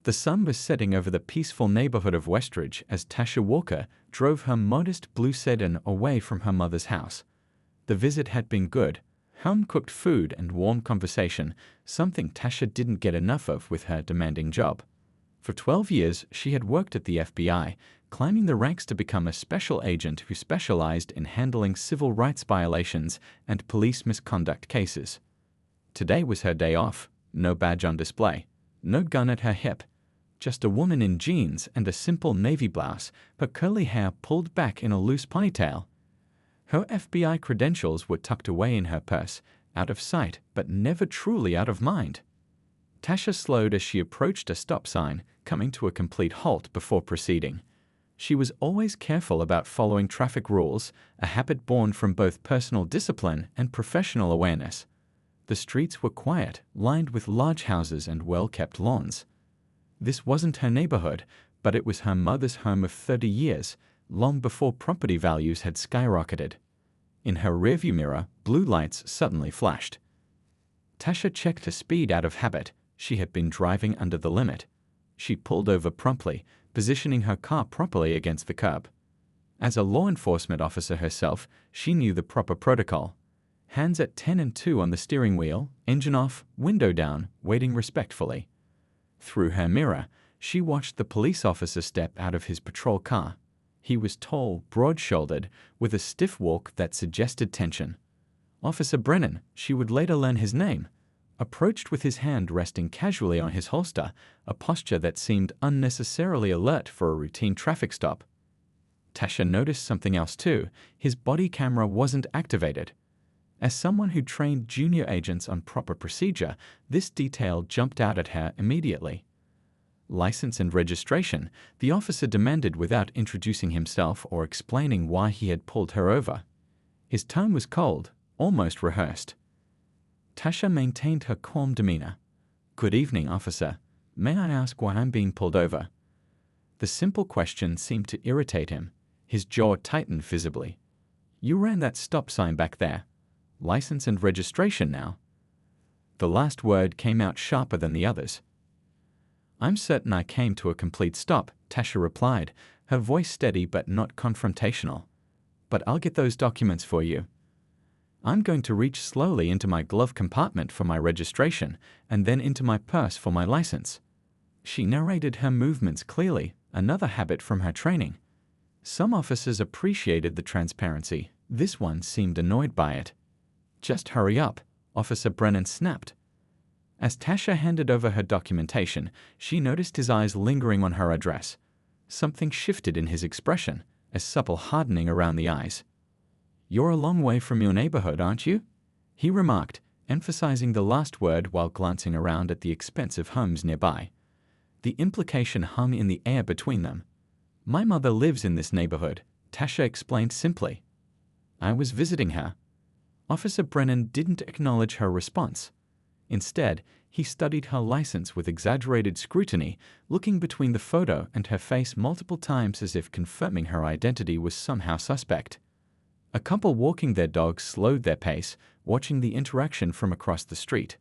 The sun was setting over the peaceful neighborhood of Westridge as Tasha Walker drove her modest blue sedan away from her mother's house. The visit had been good. Home-cooked food and warm conversation, something Tasha didn't get enough of with her demanding job. For 12 years, she had worked at the FBI, climbing the ranks to become a special agent who specialized in handling civil rights violations and police misconduct cases. Today was her day off, no badge on display, no gun at her hip, just a woman in jeans and a simple navy blouse, her curly hair pulled back in a loose ponytail. Her FBI credentials were tucked away in her purse, out of sight but never truly out of mind. Tasha slowed as she approached a stop sign, coming to a complete halt before proceeding. She was always careful about following traffic rules, a habit born from both personal discipline and professional awareness. The streets were quiet, lined with large houses and well-kept lawns. This wasn't her neighborhood, but it was her mother's home of 30 years, long before property values had skyrocketed. In her rearview mirror, blue lights suddenly flashed. Tasha checked her speed out of habit. She had been driving under the limit. She pulled over promptly, positioning her car properly against the curb. As a law enforcement officer herself, she knew the proper protocol. Hands at 10 and 2 on the steering wheel, engine off, window down, waiting respectfully. Through her mirror, she watched the police officer step out of his patrol car. He was tall, broad-shouldered, with a stiff walk that suggested tension. Officer Brennan, she would later learn his name, approached with his hand resting casually on his holster, a posture that seemed unnecessarily alert for a routine traffic stop. Tasha noticed something else too. His body camera wasn't activated. As someone who trained junior agents on proper procedure, this detail jumped out at her immediately. License and registration, the officer demanded without introducing himself or explaining why he had pulled her over. His tone was cold, almost rehearsed. Tasha maintained her calm demeanor. "Good evening, officer. May I ask why I'm being pulled over?" The simple question seemed to irritate him. His jaw tightened visibly. "You ran that stop sign back there. License and registration now." The last word came out sharper than the others. "I'm certain I came to a complete stop," Tasha replied, her voice steady but not confrontational. "But I'll get those documents for you." "I'm going to reach slowly into my glove compartment for my registration and then into my purse for my license." She narrated her movements clearly, another habit from her training. Some officers appreciated the transparency. This one seemed annoyed by it. "Just hurry up," Officer Brennan snapped. As Tasha handed over her documentation, she noticed his eyes lingering on her address. Something shifted in his expression, a supple hardening around the eyes. "You're a long way from your neighborhood, aren't you?" he remarked, emphasizing the last word while glancing around at the expensive homes nearby. The implication hung in the air between them. "My mother lives in this neighborhood," Tasha explained simply. "I was visiting her." Officer Brennan didn't acknowledge her response. Instead, he studied her license with exaggerated scrutiny, looking between the photo and her face multiple times as if confirming her identity was somehow suspect. A couple walking their dogs slowed their pace, watching the interaction from across the street.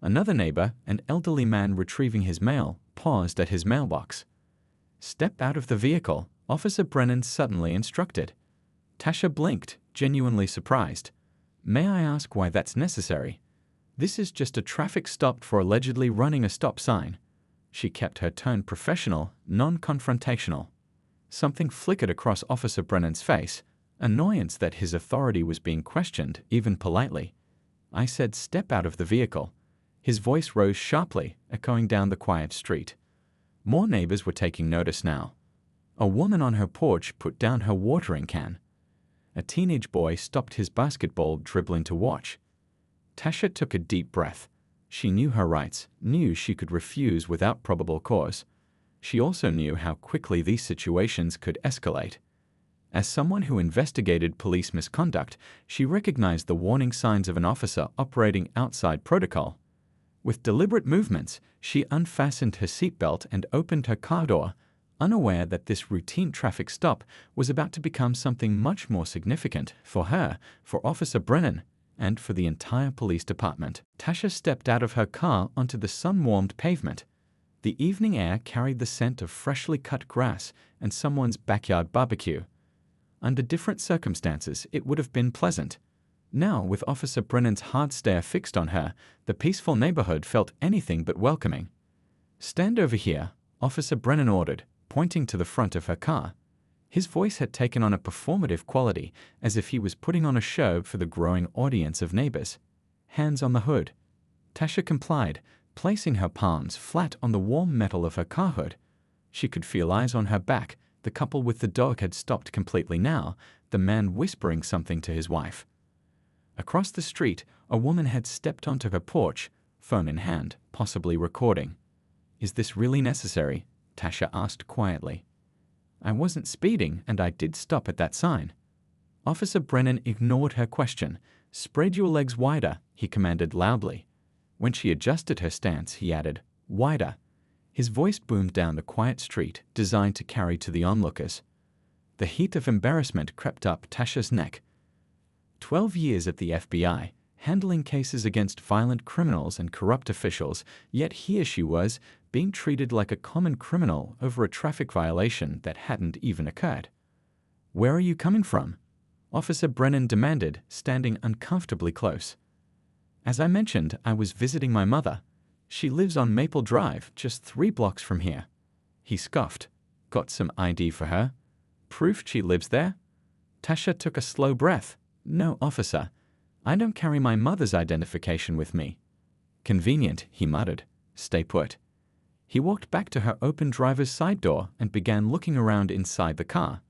Another neighbor, an elderly man retrieving his mail, paused at his mailbox. "Step out of the vehicle," Officer Brennan suddenly instructed. Tasha blinked, genuinely surprised. "May I ask why that's necessary?" "This is just a traffic stop for allegedly running a stop sign." She kept her tone professional, non-confrontational. Something flickered across Officer Brennan's face, annoyance that his authority was being questioned, even politely. "I said step out of the vehicle." His voice rose sharply, echoing down the quiet street. More neighbors were taking notice now. A woman on her porch put down her watering can. A teenage boy stopped his basketball dribbling to watch. Tasha took a deep breath. She knew her rights, knew she could refuse without probable cause. She also knew how quickly these situations could escalate. As someone who investigated police misconduct, she recognized the warning signs of an officer operating outside protocol. With deliberate movements, she unfastened her seatbelt and opened her car door, unaware that this routine traffic stop was about to become something much more significant for her, for Officer Brennan, and for the entire police department. Tasha stepped out of her car onto the sun-warmed pavement. The evening air carried the scent of freshly cut grass and someone's backyard barbecue. Under different circumstances, it would have been pleasant. Now, with Officer Brennan's hard stare fixed on her, the peaceful neighborhood felt anything but welcoming. "Stand over here," Officer Brennan ordered, pointing to the front of her car. His voice had taken on a performative quality, as if he was putting on a show for the growing audience of neighbors. "Hands on the hood." Tasha complied, placing her palms flat on the warm metal of her car hood. She could feel eyes on her back. The couple with the dog had stopped completely now, the man whispering something to his wife. Across the street, a woman had stepped onto her porch, phone in hand, possibly recording. "Is this really necessary?" Tasha asked quietly. "I wasn't speeding, and I did stop at that sign." Officer Brennan ignored her question. "Spread your legs wider," he commanded loudly. When she adjusted her stance, he added, "Wider." His voice boomed down the quiet street, designed to carry to the onlookers. The heat of embarrassment crept up Tasha's neck. 12 years at the FBI, handling cases against violent criminals and corrupt officials, yet here she was, being treated like a common criminal over a traffic violation that hadn't even occurred. "Where are you coming from?" Officer Brennan demanded, standing uncomfortably close. "As I mentioned, I was visiting my mother. She lives on Maple Drive, just 3 blocks from here." He scoffed. "Got some ID for her? Proof she lives there?" Tasha took a slow breath. "No, officer. I don't carry my mother's identification with me." "Convenient," he muttered. "Stay put." He walked back to her open driver's side door and began looking around inside the car.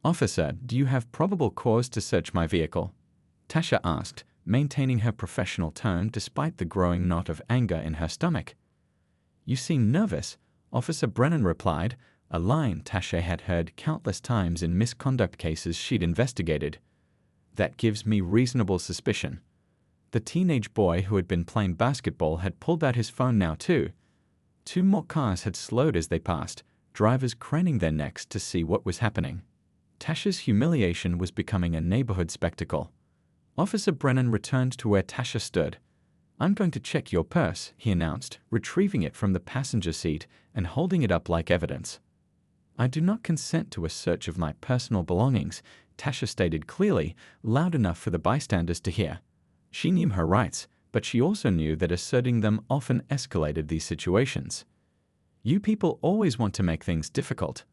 "Officer, do you have probable cause to search my vehicle?" Tasha asked, maintaining her professional tone despite the growing knot of anger in her stomach. "You seem nervous," Officer Brennan replied, a line Tasha had heard countless times in misconduct cases she'd investigated. "That gives me reasonable suspicion." The teenage boy who had been playing basketball had pulled out his phone now too. 2 more cars had slowed as they passed, drivers craning their necks to see what was happening. Tasha's humiliation was becoming a neighborhood spectacle. Officer Brennan returned to where Tasha stood. "I'm going to check your purse," he announced, retrieving it from the passenger seat and holding it up like evidence. "I do not consent to a search of my personal belongings," Tasha stated clearly, loud enough for the bystanders to hear. She knew her rights, but she also knew that asserting them often escalated these situations. "You people always want to make things difficult,"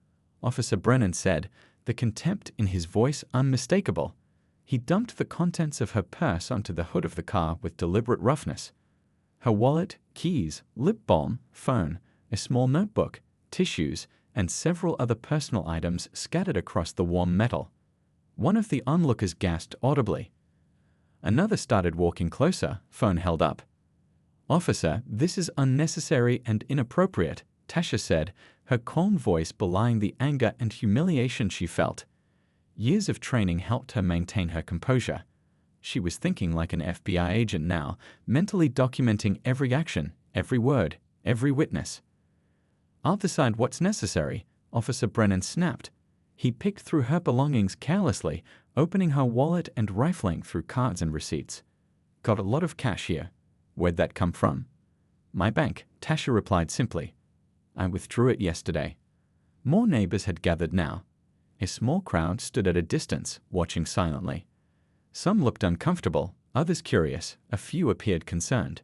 Officer Brennan said, the contempt in his voice unmistakable. He dumped the contents of her purse onto the hood of the car with deliberate roughness. Her wallet, keys, lip balm, phone, a small notebook, tissues, and several other personal items scattered across the warm metal. One of the onlookers gasped audibly. Another started walking closer, phone held up. "Officer, this is unnecessary and inappropriate," Tasha said, her calm voice belying the anger and humiliation she felt. Years of training helped her maintain her composure. She was thinking like an FBI agent now, mentally documenting every action, every word, every witness. "I'll decide what's necessary," Officer Brennan snapped. He picked through her belongings carelessly, opening her wallet and rifling through cards and receipts. "Got a lot of cash here. Where'd that come from?" "My bank," Tasha replied simply. "I withdrew it yesterday." More neighbors had gathered now. A small crowd stood at a distance, watching silently. Some looked uncomfortable, others curious, a few appeared concerned.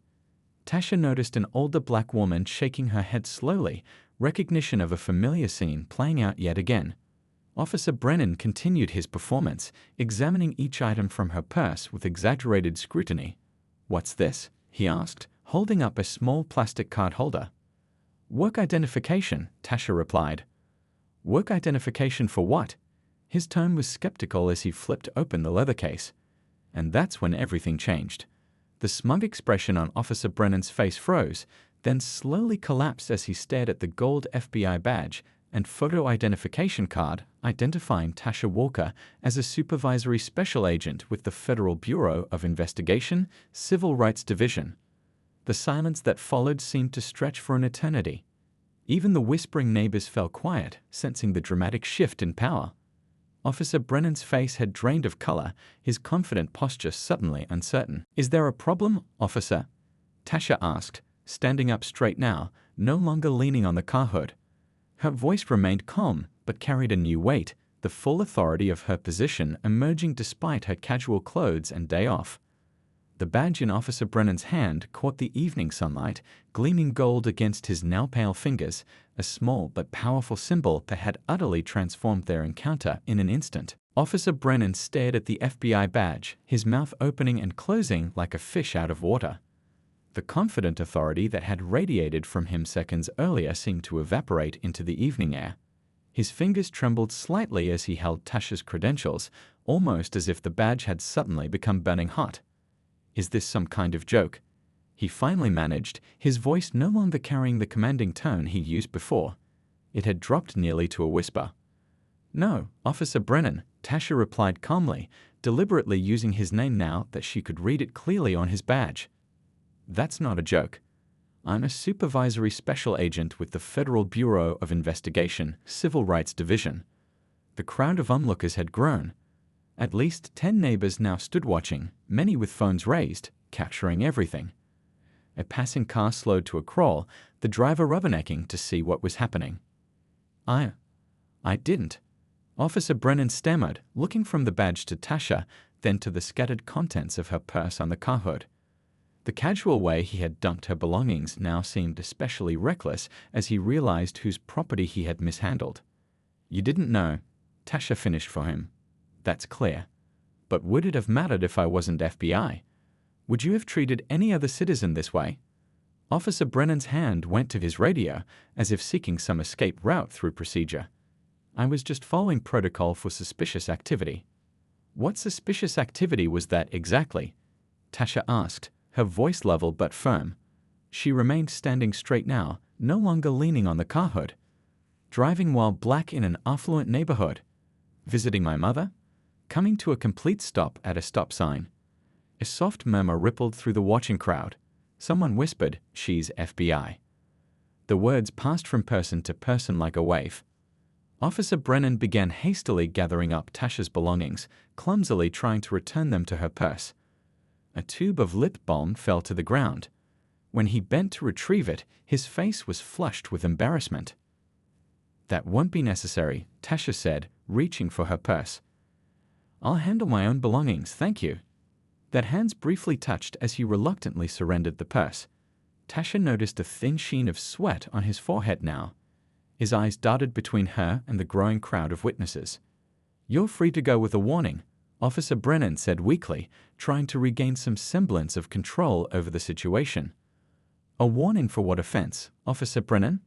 Tasha noticed an older black woman shaking her head slowly, recognition of a familiar scene playing out yet again. Officer Brennan continued his performance, examining each item from her purse with exaggerated scrutiny. "What's this?" he asked, holding up a small plastic card holder. "Work identification," Tasha replied. "Work identification for what?" His tone was skeptical as he flipped open the leather case. And that's when everything changed. The smug expression on Officer Brennan's face froze, then slowly collapsed as he stared at the gold FBI badge and photo identification card identifying Tasha Walker as a supervisory special agent with the Federal Bureau of Investigation, Civil Rights Division. The silence that followed seemed to stretch for an eternity. Even the whispering neighbors fell quiet, sensing the dramatic shift in power. Officer Brennan's face had drained of color, his confident posture suddenly uncertain. "Is there a problem, officer?" Tasha asked, standing up straight now, no longer leaning on the car hood. Her voice remained calm, but carried a new weight, the full authority of her position emerging despite her casual clothes and day off. The badge in Officer Brennan's hand caught the evening sunlight, gleaming gold against his now pale fingers, a small but powerful symbol that had utterly transformed their encounter in an instant. Officer Brennan stared at the FBI badge, his mouth opening and closing like a fish out of water. The confident authority that had radiated from him seconds earlier seemed to evaporate into the evening air. His fingers trembled slightly as he held Tasha's credentials, almost as if the badge had suddenly become burning hot. Is this some kind of joke? He finally managed, his voice no longer carrying the commanding tone he used before. It had dropped nearly to a whisper. "No, Officer Brennan," Tasha replied calmly, deliberately using his name now that she could read it clearly on his badge. "That's not a joke. I'm a supervisory special agent with the Federal Bureau of Investigation, Civil Rights Division." The crowd of onlookers had grown. At least 10 neighbors now stood watching, many with phones raised, capturing everything. A passing car slowed to a crawl, the driver rubbernecking to see what was happening. I didn't." Officer Brennan stammered, looking from the badge to Tasha, then to the scattered contents of her purse on the car hood. The casual way he had dumped her belongings now seemed especially reckless as he realized whose property he had mishandled. "You didn't know," Tasha finished for him. "That's clear. But would it have mattered if I wasn't FBI? Would you have treated any other citizen this way?" Officer Brennan's hand went to his radio, as if seeking some escape route through procedure. "I was just following protocol for suspicious activity." "What suspicious activity was that exactly?" Tasha asked, her voice level but firm. She remained standing straight now, no longer leaning on the car hood. "Driving while black in an affluent neighborhood. Visiting my mother. Coming to a complete stop at a stop sign." A soft murmur rippled through the watching crowd. Someone whispered, "She's FBI." The words passed from person to person like a wave. Officer Brennan began hastily gathering up Tasha's belongings, clumsily trying to return them to her purse. A tube of lip balm fell to the ground. When he bent to retrieve it, his face was flushed with embarrassment. "That won't be necessary," Tasha said, reaching for her purse. "I'll handle my own belongings, thank you." That hands briefly touched as he reluctantly surrendered the purse. Tasha noticed a thin sheen of sweat on his forehead now. His eyes darted between her and the growing crowd of witnesses. "You're free to go with a warning," Officer Brennan said weakly, trying to regain some semblance of control over the situation. "A warning for what offense, Officer Brennan?"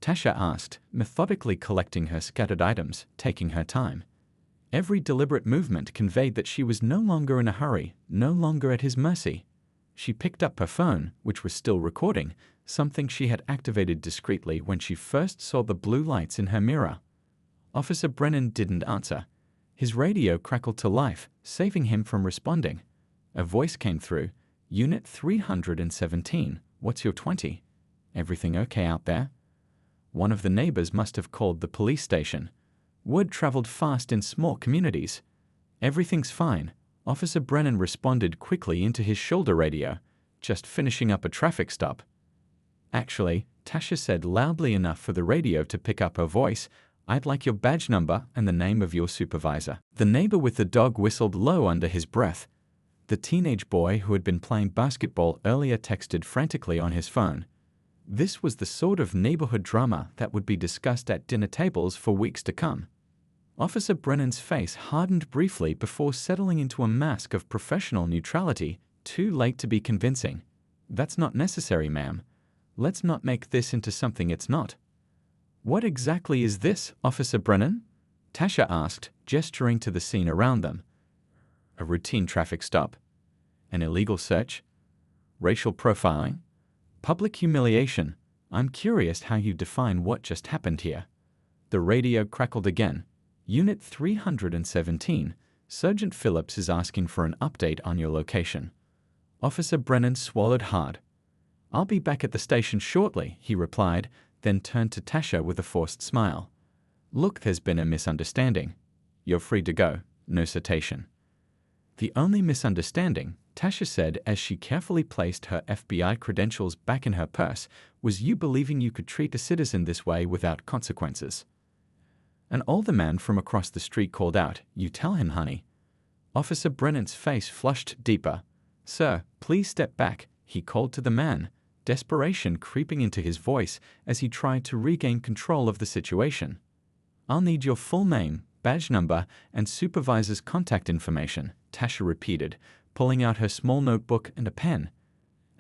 Tasha asked, methodically collecting her scattered items, taking her time. Every deliberate movement conveyed that she was no longer in a hurry, no longer at his mercy. She picked up her phone, which was still recording, something she had activated discreetly when she first saw the blue lights in her mirror. Officer Brennan didn't answer. His radio crackled to life, saving him from responding. A voice came through. "Unit 317, what's your 20? Everything okay out there?" One of the neighbors must have called the police station. Word traveled fast in small communities. "Everything's fine," Officer Brennan responded quickly into his shoulder radio. "Just finishing up a traffic stop." "Actually," Tasha said loudly enough for the radio to pick up her voice, "I'd like your badge number and the name of your supervisor." The neighbor with the dog whistled low under his breath. The teenage boy who had been playing basketball earlier texted frantically on his phone. This was the sort of neighborhood drama that would be discussed at dinner tables for weeks to come. Officer Brennan's face hardened briefly before settling into a mask of professional neutrality, too late to be convincing. "That's not necessary, ma'am. Let's not make this into something it's not." "What exactly is this, Officer Brennan?" Tasha asked, gesturing to the scene around them. "A routine traffic stop. An illegal search. Racial profiling. Public humiliation. I'm curious how you define what just happened here." The radio crackled again. "Unit 317. Sergeant Phillips is asking for an update on your location." Officer Brennan swallowed hard. "I'll be back at the station shortly," he replied, then turned to Tasha with a forced smile. "Look, there's been a misunderstanding. You're free to go. No citation." "The only misunderstanding," Tasha said as she carefully placed her FBI credentials back in her purse. Was you believing you could treat a citizen this way without consequences? An older man from across the street called out, "You tell him, honey." Officer Brennan's face flushed deeper. "Sir, please step back," he called to the man, desperation creeping into his voice as he tried to regain control of the situation. "I'll need your full name, badge number, and supervisor's contact information," Tasha repeated, pulling out her small notebook and a pen.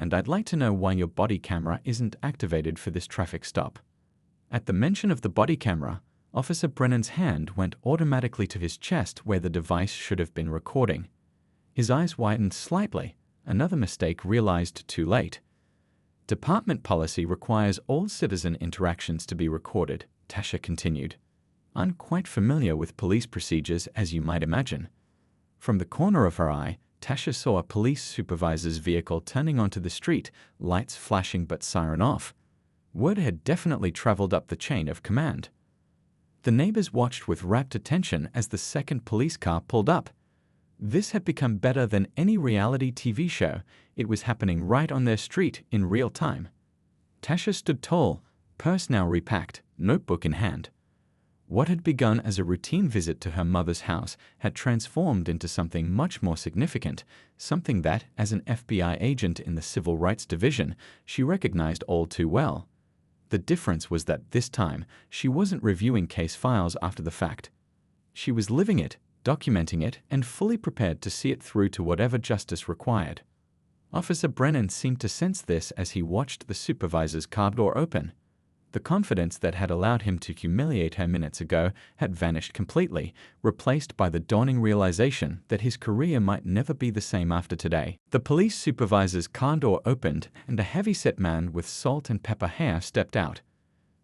"And I'd like to know why your body camera isn't activated for this traffic stop." At the mention of the body camera, Officer Brennan's hand went automatically to his chest where the device should have been recording. His eyes widened slightly, another mistake realized too late. "Department policy requires all citizen interactions to be recorded," Tasha continued. "I'm quite familiar with police procedures, as you might imagine." From the corner of her eye, Tasha saw a police supervisor's vehicle turning onto the street, lights flashing but siren off. Word had definitely traveled up the chain of command. The neighbors watched with rapt attention as the second police car pulled up. This had become better than any reality TV show. It was happening right on their street in real time. Tasha stood tall, purse now repacked, notebook in hand. What had begun as a routine visit to her mother's house had transformed into something much more significant, something that, as an FBI agent in the Civil Rights Division, she recognized all too well. The difference was that this time, she wasn't reviewing case files after the fact. She was living it, documenting it, and fully prepared to see it through to whatever justice required. Officer Brennan seemed to sense this as he watched the supervisor's car door open. The confidence that had allowed him to humiliate her minutes ago had vanished completely, replaced by the dawning realization that his career might never be the same after today. The police supervisor's car door opened, and a heavy-set man with salt and pepper hair stepped out.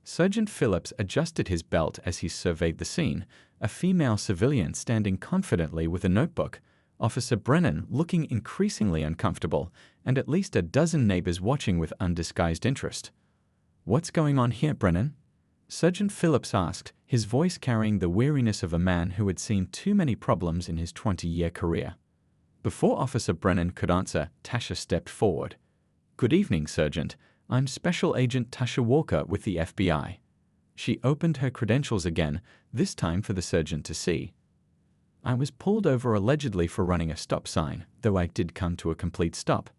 Sergeant Phillips adjusted his belt as he surveyed the scene, a female civilian standing confidently with a notebook, Officer Brennan looking increasingly uncomfortable, and at least a dozen neighbors watching with undisguised interest. "What's going on here, Brennan?" Sergeant Phillips asked, his voice carrying the weariness of a man who had seen too many problems in his 20-year career. Before Officer Brennan could answer, Tasha stepped forward. "Good evening, Sergeant. I'm Special Agent Tasha Walker with the FBI." She opened her credentials again, this time for the sergeant to see. "I was pulled over allegedly for running a stop sign, though I did come to a complete stop.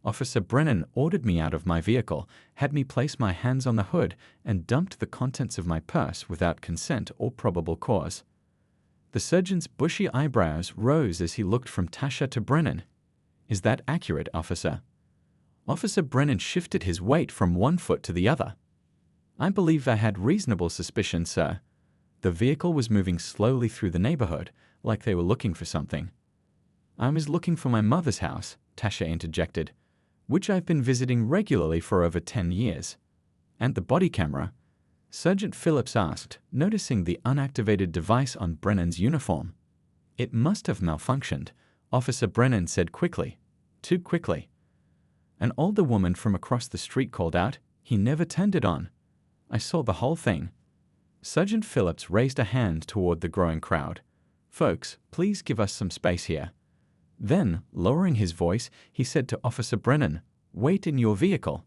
Officer Brennan ordered me out of my vehicle, had me place my hands on the hood, and dumped the contents of my purse without consent or probable cause." The sergeant's bushy eyebrows rose as he looked from Tasha to Brennan. "Is that accurate, officer?" Officer Brennan shifted his weight from one foot to the other. "I believe I had reasonable suspicion, sir. The vehicle was moving slowly through the neighborhood, like they were looking for something." "I was looking for my mother's house," Tasha interjected, "which I've been visiting regularly for over 10 years. "And the body camera?" Sergeant Phillips asked, noticing the unactivated device on Brennan's uniform. "It must have malfunctioned," Officer Brennan said quickly. "Too quickly." An older woman from across the street called out, "He never turned it on. I saw the whole thing." Sergeant Phillips raised a hand toward the growing crowd. "Folks, please give us some space here." Then, lowering his voice, he said to Officer Brennan, "Wait in your vehicle."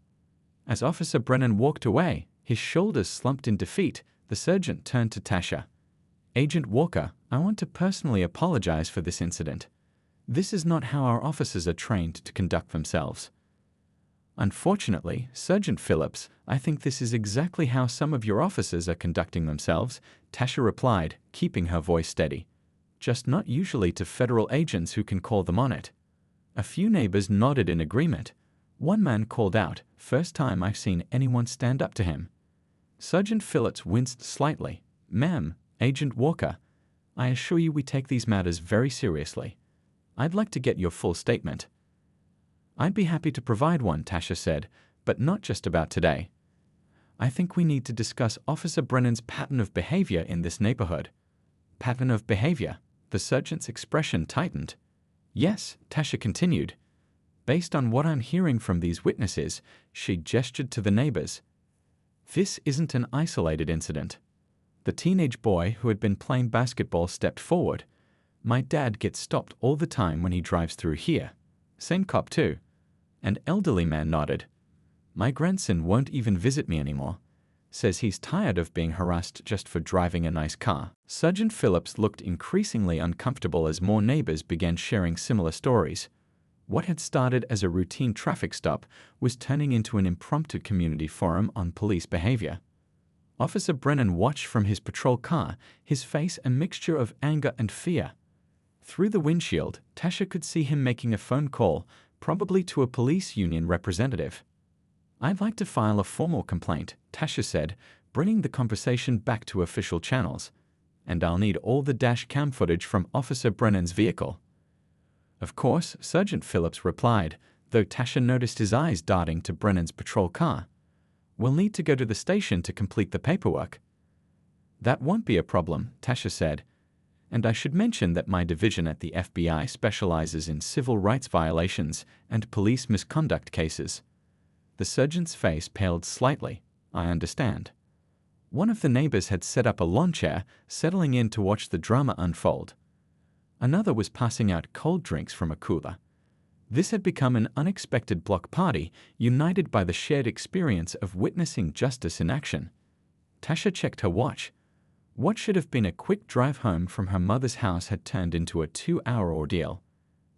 As Officer Brennan walked away, his shoulders slumped in defeat, the sergeant turned to Tasha. "Agent Walker, I want to personally apologize for this incident. This is not how our officers are trained to conduct themselves." "Unfortunately, Sergeant Phillips, I think this is exactly how some of your officers are conducting themselves," Tasha replied, keeping her voice steady. "Just not usually to federal agents who can call them on it." A few neighbors nodded in agreement. One man called out, "First time I've seen anyone stand up to him." Sergeant Phillips winced slightly. "Ma'am, Agent Walker, I assure you we take these matters very seriously. I'd like to get your full statement." "I'd be happy to provide one," Tasha said, "but not just about today. I think we need to discuss Officer Brennan's pattern of behavior in this neighborhood." "Pattern of behavior?" The sergeant's expression tightened. "Yes," Tasha continued. "Based on what I'm hearing from these witnesses," she gestured to the neighbors, "this isn't an isolated incident." The teenage boy who had been playing basketball stepped forward. "My dad gets stopped all the time when he drives through here. Same cop too. An elderly man nodded. My grandson won't even visit me anymore. Says he's tired of being harassed just for driving a nice car. Sergeant Phillips looked increasingly uncomfortable as more neighbors began sharing similar stories. What had started as a routine traffic stop was turning into an impromptu community forum on police behavior. Officer Brennan watched from his patrol car, his face a mixture of anger and fear. Through the windshield, Tasha could see him making a phone call, probably to a police union representative. I'd like to file a formal complaint, Tasha said, bringing the conversation back to official channels. And I'll need all the dash cam footage from Officer Brennan's vehicle. Of course, Sergeant Phillips replied, though Tasha noticed his eyes darting to Brennan's patrol car. We'll need to go to the station to complete the paperwork. That won't be a problem, Tasha said. And I should mention that my division at the FBI specializes in civil rights violations and police misconduct cases. The sergeant's face paled slightly. I understand. One of the neighbors had set up a lawn chair, settling in to watch the drama unfold. Another was passing out cold drinks from a cooler. This had become an unexpected block party, united by the shared experience of witnessing justice in action. Tasha checked her watch. What should have been a quick drive home from her mother's house had turned into a 2-hour ordeal.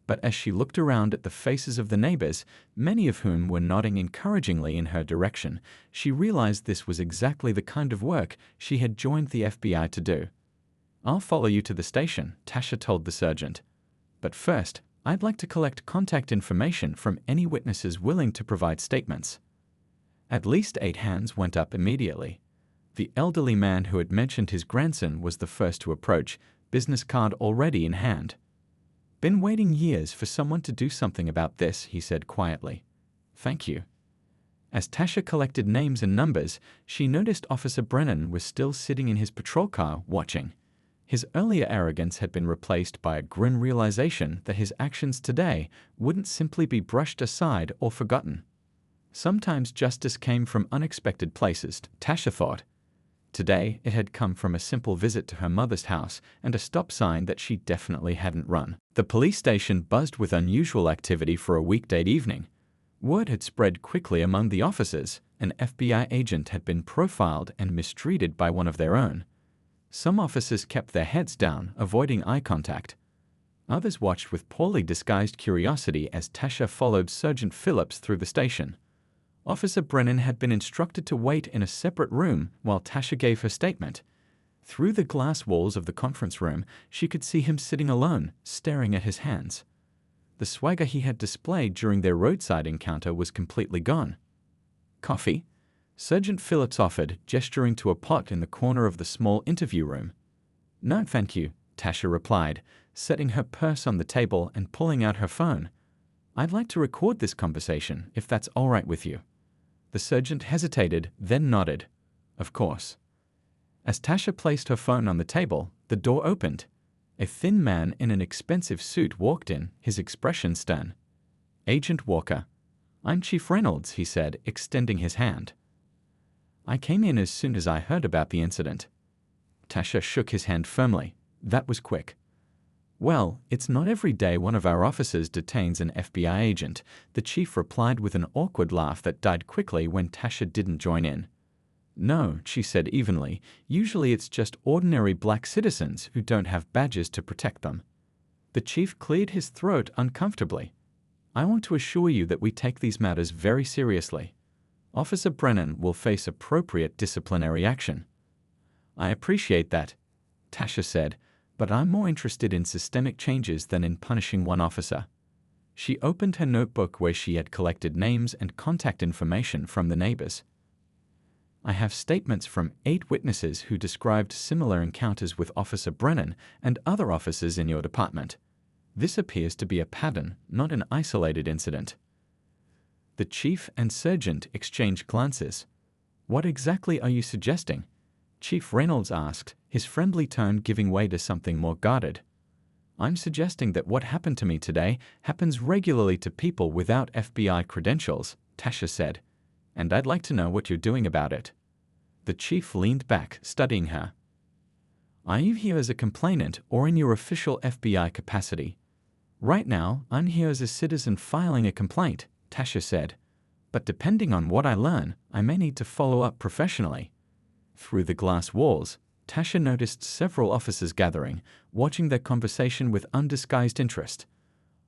But as she looked around at the faces of the neighbors, many of whom were nodding encouragingly in her direction, she realized this was exactly the kind of work she had joined the FBI to do. I'll follow you to the station, Tasha told the sergeant. But first, I'd like to collect contact information from any witnesses willing to provide statements. At least 8 hands went up immediately. The elderly man who had mentioned his grandson was the first to approach, business card already in hand. Been waiting years for someone to do something about this, he said quietly. Thank you. As Tasha collected names and numbers, she noticed Officer Brennan was still sitting in his patrol car, watching. His earlier arrogance had been replaced by a grim realization that his actions today wouldn't simply be brushed aside or forgotten. Sometimes justice came from unexpected places, Tasha thought. Today, it had come from a simple visit to her mother's house and a stop sign that she definitely hadn't run. The police station buzzed with unusual activity for a weekday evening. Word had spread quickly among the officers. An FBI agent had been profiled and mistreated by one of their own. Some officers kept their heads down, avoiding eye contact. Others watched with poorly disguised curiosity as Tasha followed Sergeant Phillips through the station. Officer Brennan had been instructed to wait in a separate room while Tasha gave her statement. Through the glass walls of the conference room, she could see him sitting alone, staring at his hands. The swagger he had displayed during their roadside encounter was completely gone. Coffee? Sergeant Phillips offered, gesturing to a pot in the corner of the small interview room. No, thank you, Tasha replied, setting her purse on the table and pulling out her phone. I'd like to record this conversation, if that's all right with you. The sergeant hesitated, then nodded. Of course. As Tasha placed her phone on the table, the door opened. A thin man in an expensive suit walked in, his expression stern. Agent Walker. I'm Chief Reynolds, he said, extending his hand. I came in as soon as I heard about the incident. Tasha shook his hand firmly. That was quick. Well, it's not every day one of our officers detains an FBI agent, the chief replied with an awkward laugh that died quickly when Tasha didn't join in. No, she said evenly, usually it's just ordinary black citizens who don't have badges to protect them. The chief cleared his throat uncomfortably. I want to assure you that we take these matters very seriously. Officer Brennan will face appropriate disciplinary action. I appreciate that, Tasha said, but I'm more interested in systemic changes than in punishing one officer. She opened her notebook where she had collected names and contact information from the neighbors. I have statements from 8 witnesses who described similar encounters with Officer Brennan and other officers in your department. This appears to be a pattern, not an isolated incident. The chief and sergeant exchanged glances. What exactly are you suggesting? Chief Reynolds asked, his friendly tone giving way to something more guarded. I'm suggesting that what happened to me today happens regularly to people without FBI credentials, Tasha said, and I'd like to know what you're doing about it. The chief leaned back, studying her. Are you here as a complainant or in your official FBI capacity? Right now, I'm here as a citizen filing a complaint, Tasha said. But depending on what I learn, I may need to follow up professionally. Through the glass walls, Tasha noticed several officers gathering, watching their conversation with undisguised interest.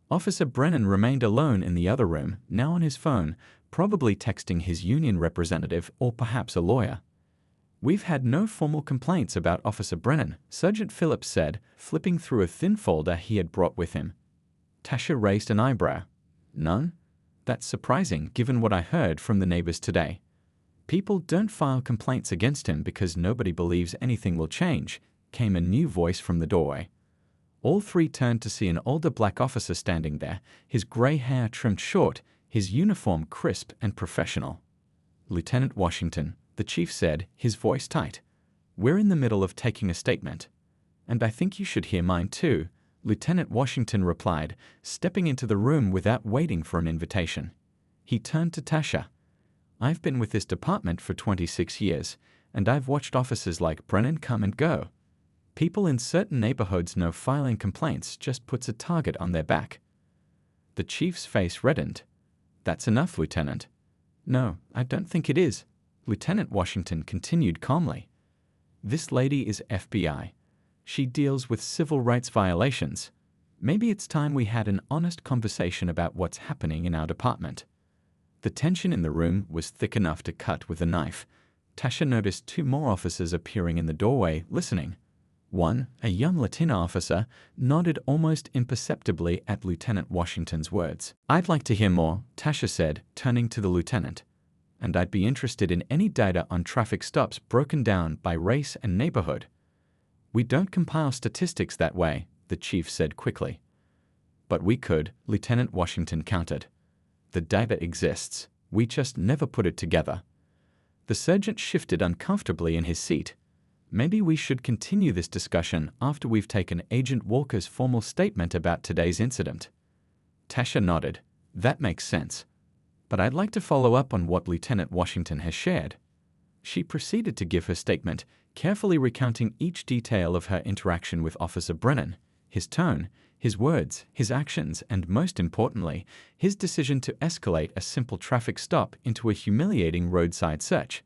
Officer Brennan remained alone in the other room, now on his phone, probably texting his union representative or perhaps a lawyer. We've had no formal complaints about Officer Brennan, Sergeant Phillips said, flipping through a thin folder he had brought with him. Tasha raised an eyebrow. None? That's surprising, given what I heard from the neighbors today. People don't file complaints against him because nobody believes anything will change, came a new voice from the doorway. All three turned to see an older black officer standing there, his gray hair trimmed short, his uniform crisp and professional. Lieutenant Washington, the chief said, his voice tight. We're in the middle of taking a statement. And I think you should hear mine too, Lieutenant Washington replied, stepping into the room without waiting for an invitation. He turned to Tasha. I've been with this department for 26 years, and I've watched officers like Brennan come and go. People in certain neighborhoods know filing complaints just puts a target on their back. The chief's face reddened. That's enough, Lieutenant. No, I don't think it is, Lieutenant Washington continued calmly. This lady is FBI. She deals with civil rights violations. Maybe it's time we had an honest conversation about what's happening in our department. The tension in the room was thick enough to cut with a knife. Tasha noticed two more officers appearing in the doorway, listening. One, a young Latina officer, nodded almost imperceptibly at Lieutenant Washington's words. I'd like to hear more, Tasha said, turning to the lieutenant. And I'd be interested in any data on traffic stops broken down by race and neighborhood. We don't compile statistics that way, the chief said quickly. But we could, Lieutenant Washington countered. The data exists. We just never put it together. The sergeant shifted uncomfortably in his seat. Maybe we should continue this discussion after we've taken Agent Walker's formal statement about today's incident. Tasha nodded. That makes sense. But I'd like to follow up on what Lieutenant Washington has shared. She proceeded to give her statement, carefully recounting each detail of her interaction with Officer Brennan, his tone, his words, his actions, and most importantly, his decision to escalate a simple traffic stop into a humiliating roadside search.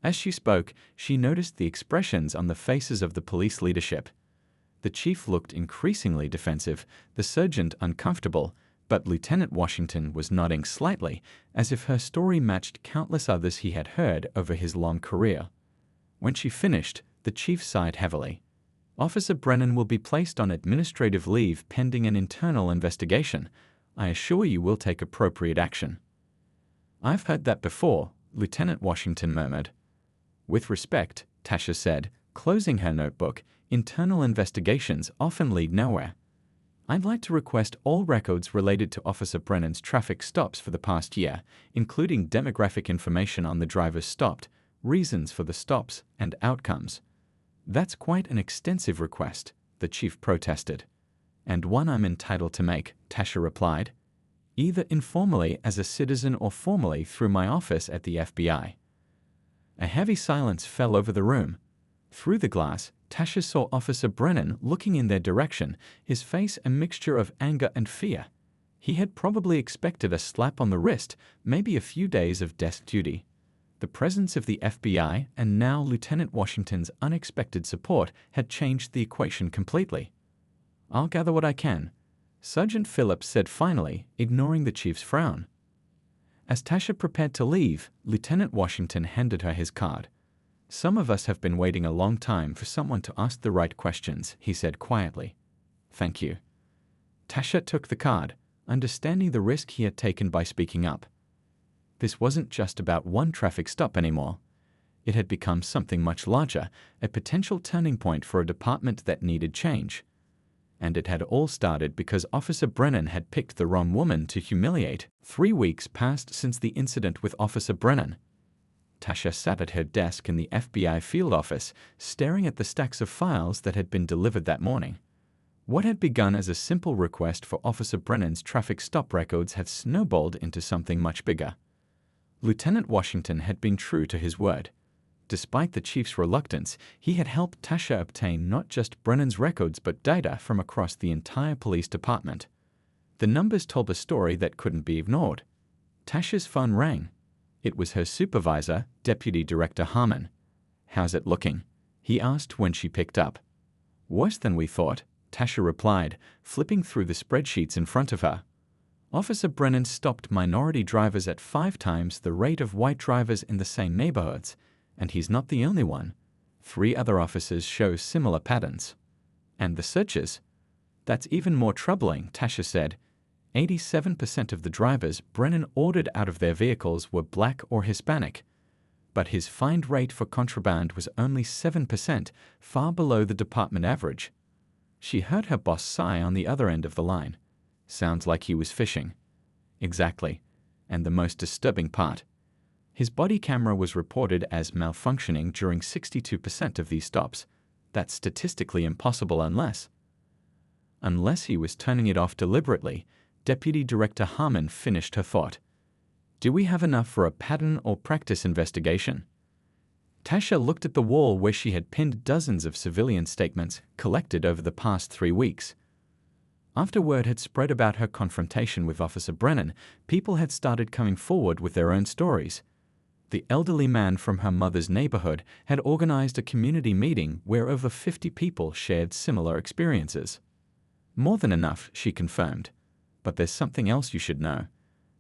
As she spoke, she noticed the expressions on the faces of the police leadership. The chief looked increasingly defensive, the sergeant uncomfortable, but Lieutenant Washington was nodding slightly, as if her story matched countless others he had heard over his long career. When she finished, the chief sighed heavily. Officer Brennan will be placed on administrative leave pending an internal investigation. I assure you we'll take appropriate action. I've heard that before, Lieutenant Washington murmured. With respect, Tasha said, closing her notebook, internal investigations often lead nowhere. I'd like to request all records related to Officer Brennan's traffic stops for the past year, including demographic information on the drivers stopped, reasons for the stops, and outcomes. That's quite an extensive request, the chief protested. And one I'm entitled to make, Tasha replied, either informally as a citizen or formally through my office at the FBI. A heavy silence fell over the room. Through the glass, Tasha saw Officer Brennan looking in their direction, his face a mixture of anger and fear. He had probably expected a slap on the wrist, maybe a few days of desk duty. The presence of the FBI and now Lieutenant Washington's unexpected support had changed the equation completely. I'll gather what I can, Sergeant Phillips said finally, ignoring the chief's frown. As Tasha prepared to leave, Lieutenant Washington handed her his card. Some of us have been waiting a long time for someone to ask the right questions, he said quietly. Thank you. Tasha took the card, understanding the risk he had taken by speaking up. This wasn't just about one traffic stop anymore. It had become something much larger, a potential turning point for a department that needed change. And it had all started because Officer Brennan had picked the wrong woman to humiliate. 3 weeks passed since the incident with Officer Brennan. Tasha sat at her desk in the FBI field office, staring at the stacks of files that had been delivered that morning. What had begun as a simple request for Officer Brennan's traffic stop records had snowballed into something much bigger. Lieutenant Washington had been true to his word. Despite the chief's reluctance, he had helped Tasha obtain not just Brennan's records but data from across the entire police department. The numbers told a story that couldn't be ignored. Tasha's phone rang. It was her supervisor, Deputy Director Harmon. "How's it looking?" he asked when she picked up. "Worse than we thought," Tasha replied, flipping through the spreadsheets in front of her. Officer Brennan stopped minority drivers at 5 times the rate of white drivers in the same neighborhoods, and he's not the only one. 3 other officers show similar patterns. And the searches? That's even more troubling, Tasha said. 87% of the drivers Brennan ordered out of their vehicles were black or Hispanic. But his find rate for contraband was only 7%, far below the department average. She heard her boss sigh on the other end of the line. Sounds like he was fishing. Exactly. And the most disturbing part. His body camera was reported as malfunctioning during 62% of these stops. That's statistically impossible unless he was turning it off deliberately. Deputy Director Harmon finished her thought. Do we have enough for a pattern or practice investigation? Tasha looked at the wall where she had pinned dozens of civilian statements collected over the past 3 weeks. After word had spread about her confrontation with Officer Brennan, people had started coming forward with their own stories. The elderly man from her mother's neighborhood had organized a community meeting where over 50 people shared similar experiences. More than enough, she confirmed. But there's something else you should know.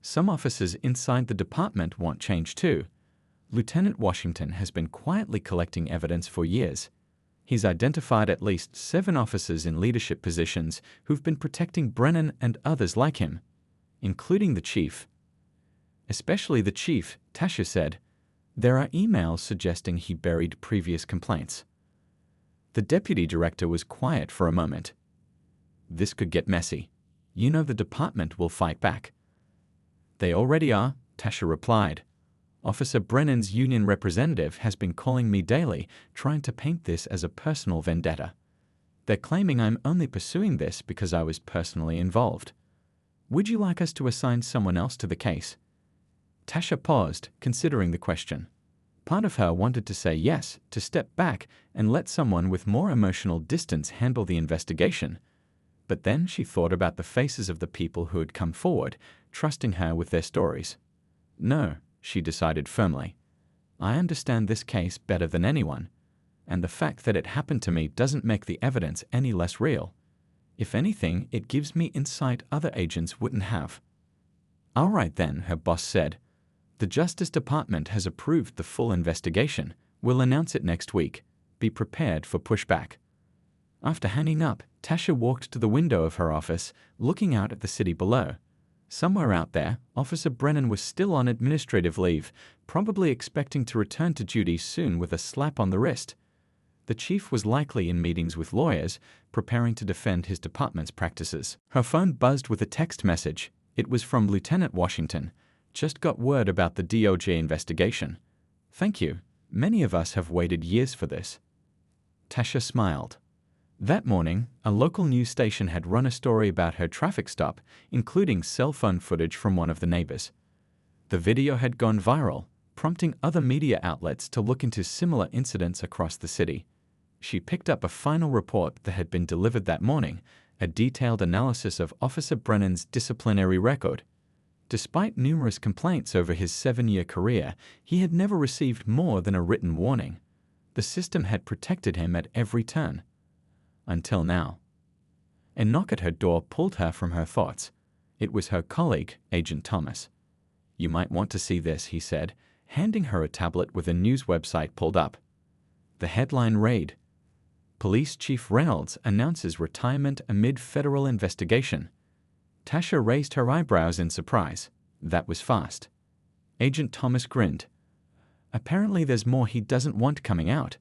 Some officers inside the department want change too. Lieutenant Washington has been quietly collecting evidence for years. He's identified at least 7 officers in leadership positions who've been protecting Brennan and others like him, including the chief. Especially the chief, Tasha said. There are emails suggesting he buried previous complaints. The deputy director was quiet for a moment. This could get messy. You know the department will fight back. They already are, Tasha replied. Officer Brennan's union representative has been calling me daily, trying to paint this as a personal vendetta. They're claiming I'm only pursuing this because I was personally involved. Would you like us to assign someone else to the case? Tasha paused, considering the question. Part of her wanted to say yes, to step back and let someone with more emotional distance handle the investigation. But then she thought about the faces of the people who had come forward, trusting her with their stories. No, she decided firmly. I understand this case better than anyone, and the fact that it happened to me doesn't make the evidence any less real. If anything, it gives me insight other agents wouldn't have. All right then, her boss said. The Justice Department has approved the full investigation. We'll announce it next week. Be prepared for pushback. After hanging up, Tasha walked to the window of her office, looking out at the city below. Somewhere out there, Officer Brennan was still on administrative leave, probably expecting to return to duty soon with a slap on the wrist. The chief was likely in meetings with lawyers, preparing to defend his department's practices. Her phone buzzed with a text message. It was from Lieutenant Washington. Just got word about the DOJ investigation. Thank you. Many of us have waited years for this. Tasha smiled. That morning, a local news station had run a story about her traffic stop, including cell phone footage from one of the neighbors. The video had gone viral, prompting other media outlets to look into similar incidents across the city. She picked up a final report that had been delivered that morning, a detailed analysis of Officer Brennan's disciplinary record. Despite numerous complaints over his 7-year career, he had never received more than a written warning. The system had protected him at every turn. Until now. A knock at her door pulled her from her thoughts. It was her colleague, Agent Thomas. You might want to see this, he said, handing her a tablet with a news website pulled up. The headline read, Police Chief Reynolds announces retirement amid federal investigation. Tasha raised her eyebrows in surprise. That was fast. Agent Thomas grinned. Apparently there's more he doesn't want coming out.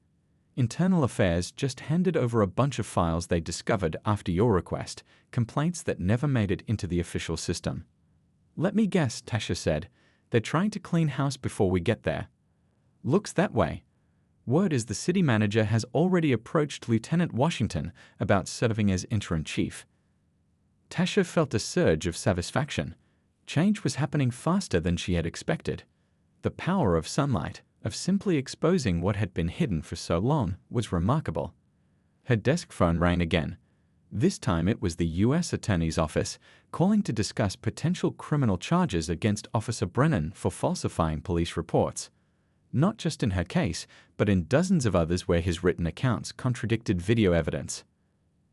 Internal Affairs just handed over a bunch of files they discovered after your request, complaints that never made it into the official system. Let me guess, Tasha said. They're trying to clean house before we get there. Looks that way. Word is the city manager has already approached Lieutenant Washington about serving as interim chief. Tasha felt a surge of satisfaction. Change was happening faster than she had expected. The power of sunlight, of simply exposing what had been hidden for so long, was remarkable. Her desk phone rang again. This time it was the U.S. Attorney's Office calling to discuss potential criminal charges against Officer Brennan for falsifying police reports. Not just in her case, but in dozens of others where his written accounts contradicted video evidence.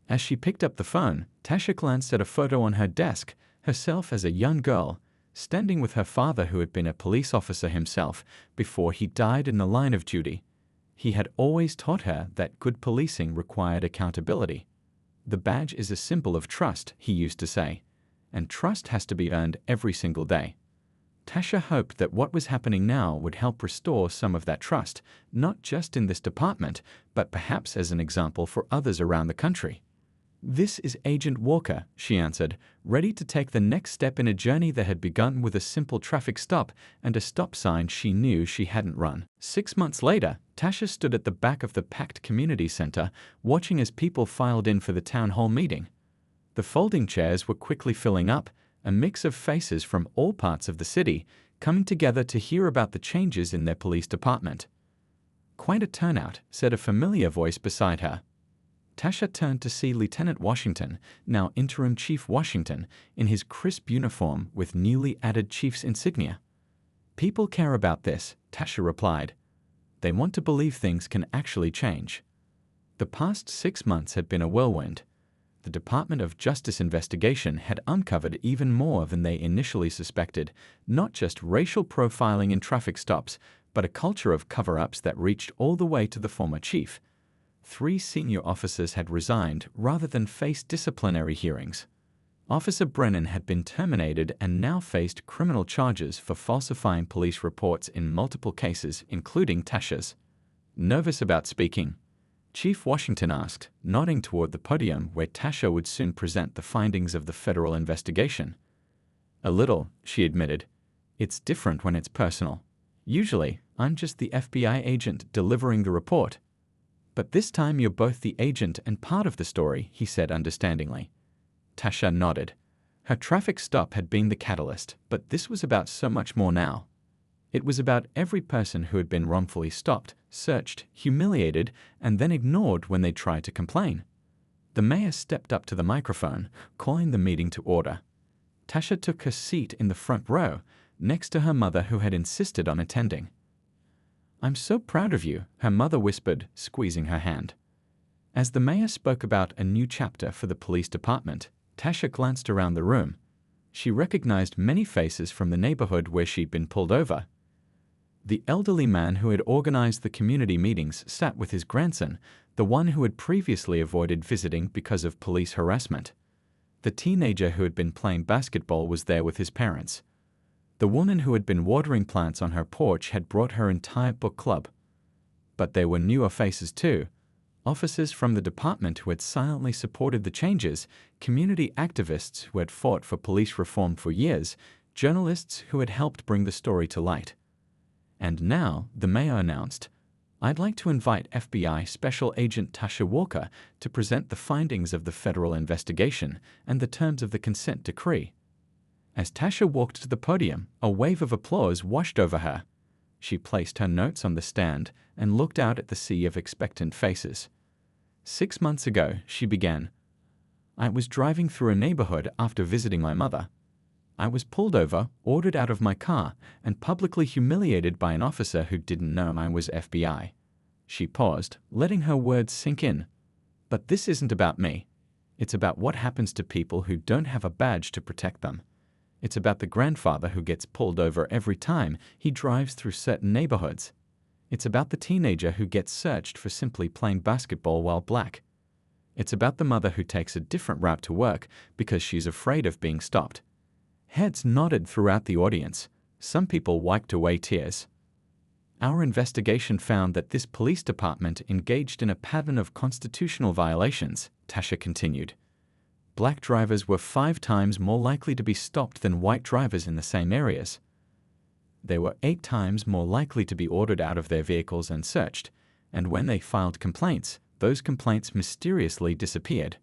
As she picked up the phone, Tasha glanced at a photo on her desk, herself as a young girl, standing with her father who had been a police officer himself before he died in the line of duty. He had always taught her that good policing required accountability. The badge is a symbol of trust, he used to say, and trust has to be earned every single day. Tasha hoped that what was happening now would help restore some of that trust, not just in this department, but perhaps as an example for others around the country. "This is Agent Walker," she answered, ready to take the next step in a journey that had begun with a simple traffic stop and a stop sign she knew she hadn't run. 6 months later, Tasha stood at the back of the packed community center, watching as people filed in for the town hall meeting. The folding chairs were quickly filling up, a mix of faces from all parts of the city, coming together to hear about the changes in their police department. "Quite a turnout," said a familiar voice beside her. Tasha turned to see Lieutenant Washington, now Interim Chief Washington, in his crisp uniform with newly added chief's insignia. "People care about this," Tasha replied. "They want to believe things can actually change." The past 6 months had been a whirlwind. The Department of Justice investigation had uncovered even more than they initially suspected, not just racial profiling in traffic stops, but a culture of cover-ups that reached all the way to the former chief. 3 senior officers had resigned rather than face disciplinary hearings. Officer Brennan had been terminated and now faced criminal charges for falsifying police reports in multiple cases, including Tasha's. "Nervous about speaking?" Chief Washington asked, nodding toward the podium where Tasha would soon present the findings of the federal investigation. "A little," she admitted. "It's different when it's personal. Usually, I'm just the FBI agent delivering the report. But this time you're both the agent and part of the story," he said understandingly. Tasha nodded. Her traffic stop had been the catalyst, but this was about so much more now. It was about every person who had been wrongfully stopped, searched, humiliated, and then ignored when they tried to complain. The mayor stepped up to the microphone, calling the meeting to order. Tasha took her seat in the front row, next to her mother who had insisted on attending. "I'm so proud of you," her mother whispered, squeezing her hand. As the mayor spoke about a new chapter for the police department, Tasha glanced around the room. She recognized many faces from the neighborhood where she'd been pulled over. The elderly man who had organized the community meetings sat with his grandson, the one who had previously avoided visiting because of police harassment. The teenager who had been playing basketball was there with his parents. The woman who had been watering plants on her porch had brought her entire book club. But there were newer faces too. Officers from the department who had silently supported the changes, community activists who had fought for police reform for years, journalists who had helped bring the story to light. And now, the mayor announced, "I'd like to invite FBI Special Agent Tasha Walker to present the findings of the federal investigation and the terms of the consent decree." As Tasha walked to the podium, a wave of applause washed over her. She placed her notes on the stand and looked out at the sea of expectant faces. 6 months ago, she began, "I was driving through a neighborhood after visiting my mother. I was pulled over, ordered out of my car, and publicly humiliated by an officer who didn't know I was FBI." She paused, letting her words sink in. "But this isn't about me. It's about what happens to people who don't have a badge to protect them. It's about the grandfather who gets pulled over every time he drives through certain neighborhoods. It's about the teenager who gets searched for simply playing basketball while black. It's about the mother who takes a different route to work because she's afraid of being stopped." Heads nodded throughout the audience. Some people wiped away tears. "Our investigation found that this police department engaged in a pattern of constitutional violations," Tasha continued. "Black drivers were 5 times more likely to be stopped than white drivers in the same areas. They were 8 times more likely to be ordered out of their vehicles and searched, and when they filed complaints, those complaints mysteriously disappeared."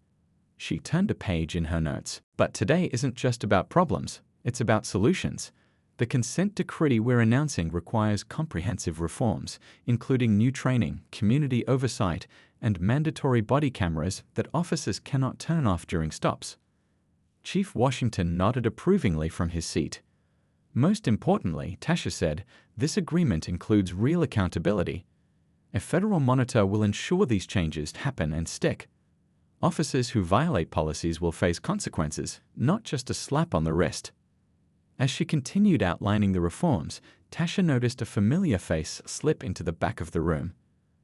She turned a page in her notes. "But today isn't just about problems, it's about solutions. The consent decree we're announcing requires comprehensive reforms, including new training, community oversight, and mandatory body cameras that officers cannot turn off during stops. Chief Washington nodded approvingly from his seat. Most importantly, Tasha said, this agreement includes real accountability. A federal monitor will ensure these changes happen and stick. Officers who violate policies will face consequences, not just a slap on the wrist. As she continued outlining the reforms, Tasha noticed a familiar face slip into the back of the room.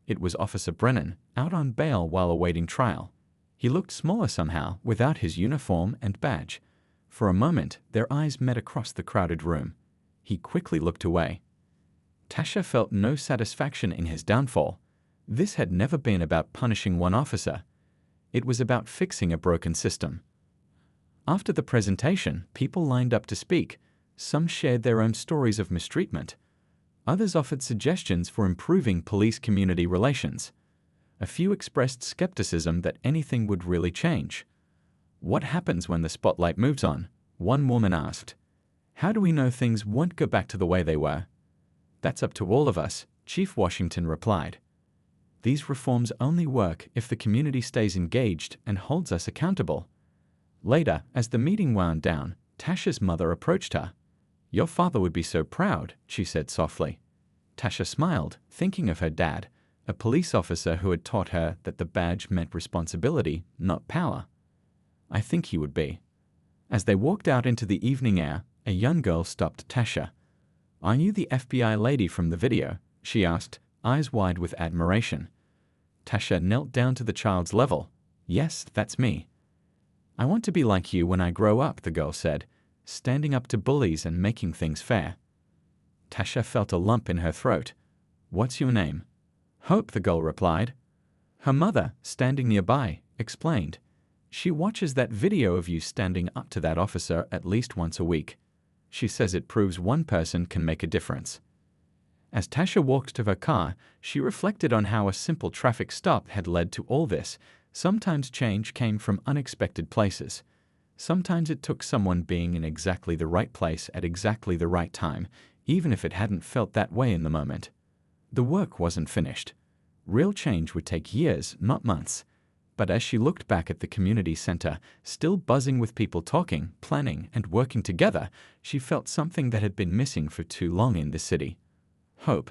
It was Officer Brennan, out on bail while awaiting trial. He looked smaller somehow, without his uniform and badge. For a moment, their eyes met across the crowded room. He quickly looked away. Tasha felt no satisfaction in his downfall. This had never been about punishing one officer. It was about fixing a broken system. After the presentation, people lined up to speak. Some shared their own stories of mistreatment. Others offered suggestions for improving police-community relations. A few expressed skepticism that anything would really change. What happens when the spotlight moves on? One woman asked. How do we know things won't go back to the way they were? That's up to all of us, Chief Washington replied. These reforms only work if the community stays engaged and holds us accountable. Later, as the meeting wound down, Tasha's mother approached her. Your father would be so proud, she said softly. Tasha smiled, thinking of her dad, a police officer who had taught her that the badge meant responsibility, not power. I think he would be. As they walked out into the evening air, a young girl stopped Tasha. Are you the FBI lady from the video? She asked, eyes wide with admiration. Tasha knelt down to the child's level. Yes, that's me. I want to be like you when I grow up, the girl said, standing up to bullies and making things fair. Tasha felt a lump in her throat. What's your name? Hope, the girl replied. Her mother, standing nearby, explained. She watches that video of you standing up to that officer at least once a week. She says it proves one person can make a difference. As Tasha walked to her car, she reflected on how a simple traffic stop had led to all this. Sometimes change came from unexpected places. Sometimes it took someone being in exactly the right place at exactly the right time, even if it hadn't felt that way in the moment. The work wasn't finished. Real change would take years, not months. But as she looked back at the community center, still buzzing with people talking, planning, and working together, she felt something that had been missing for too long in the city. Hope,